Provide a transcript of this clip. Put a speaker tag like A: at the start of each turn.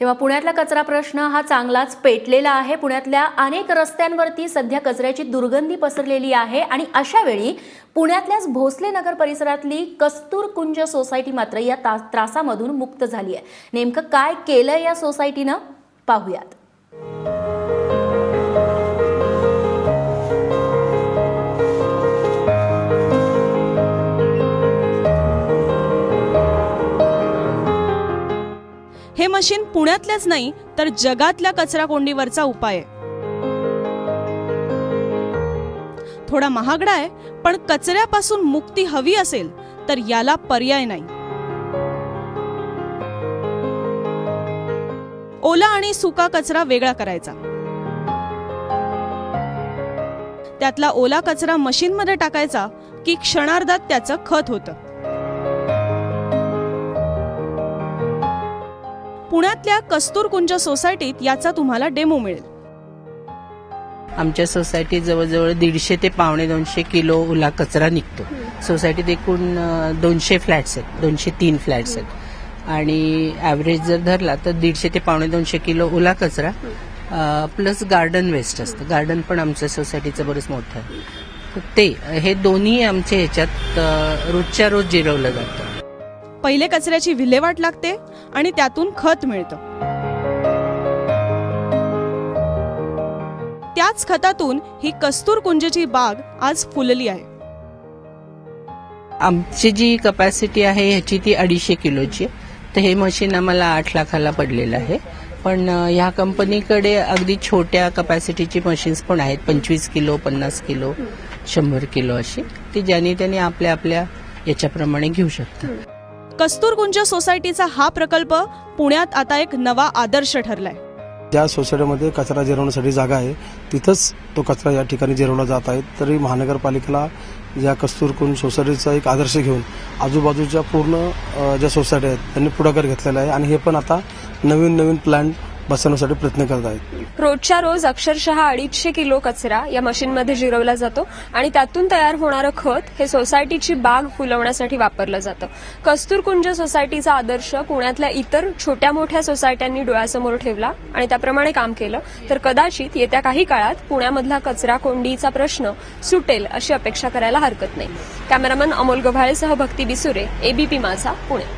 A: तेव्हा पुण्यातला कचरा प्रश्न हा चांगलाच पेटलेला आहे। पुण्यातल्या अनेक रस्त्यांवरती सध्या कचऱ्याची दुर्गंधी पसरलेली आहे आणि अशा वेळी पुण्यातल्याच भोसले नगर परिसरातली कस्तूरकुंज सोसायटी मात्र या त्रासामधून मुक्त झाली आहे। नेमकं काय केलंय या सोसायटीनं पाहूयात।
B: हे मशीन पुण्यातल्याच नाही तर जगातल्या कचरा कोंडीवरचा उपाय आहे। थोडा महागडा आहे, पण कचऱ्यापासून मुक्ती हवी असेल तर याला पर्याय नाही। ओला आणि सुका कचरा वेगळा करायचा, त्यातला ओला कचरा मशीनमध्ये टाकायचा की क्षणार्धात त्याचं खत होतं। पुण्यातल्या कस्तूरकुंज सोसायटीत याचा तुम्हाला डेमो मिळेल।
C: आमच्या सोसायटीत जवळजवळ 150 ते 1.25 किलो ओला कचरा निघतो। सोसायटीत एकूण 200 फ्लॅट्स आहेत, 203 फ्लॅट्स आहेत आणि ॲव्हरेज जर धरला तर 150 ते 2.25 किलो ओला कचरा प्लस गार्डन वेस्ट असतं। गार्डन पण आमच्या सोसायटीचं बरंच मोठं आहे, तर हे दोन्ही आमच्या ह्याच्यात रोजच्या रोज जिरवलं जातं।
B: पहिले कचऱ्याची विल्हेवाट लागते आणि त्यातून खत मिळतं। त्याच खतातून ही कस्तूरकुंजची बाग आज फुलली आहे।
C: आमची जी कपॅसिटी आहे ह्याची ती 250 किलोची, तर हे मशीन आम्हाला 8 लाखाला पडलेलं आहे। पण ह्या कंपनीकडे अगदी छोट्या कपॅसिटीची मशीन्स पण आहेत, 25 किलो, 50 किलो, 100 किलो अशी, ती ज्याने त्याने आपल्या आपल्या याच्याप्रमाणे घेऊ शकतात।
B: कस्तूरकुंज सोसायटीचा हा प्रकल्प पुण्यात आता एक नवा आदर्श ठरलाय।
D: ज्या सोसायटीमध्ये कचरा जिरवण्यासाठी जागा आहे तिथंच तो कचरा या ठिकाणी जिरवला जात आहे। तरी महानगरपालिकेला या कस्तूरकुंज सोसायटीचा एक आदर्श घेऊन आजूबाजूच्या पूर्ण ज्या सोसायटी आहेत त्यांनी पुढाकार घेतलेला आहे आणि हे पण आता नवीन प्लॅन बसवण्यासाठी प्रयत्न करत आहेत।
E: रोजच्या रोज अक्षरशः 250 किलो कचरा या मशीनमध्ये जिरवला जातो आणि त्यातून तयार होणारं खत हे सोसायटीची बाग फुलवण्यासाठी वापरलं जातं। कस्तूरकुंज सोसायटीचा आदर्श पुण्यातल्या इतर छोट्या मोठ्या सोसायट्यांनी डोळ्यासमोर ठेवला आणि त्याप्रमाणे काम केलं तर कदाचित येत्या काही काळात पुण्यामधला कचरा कोंडीचा प्रश्न सुटेल अशी अपेक्षा करायला हरकत नाही। कॅमेरामन अमोल गव्हाळेसह भक्ती बिसुरे, एबीपी माझा, पुणे।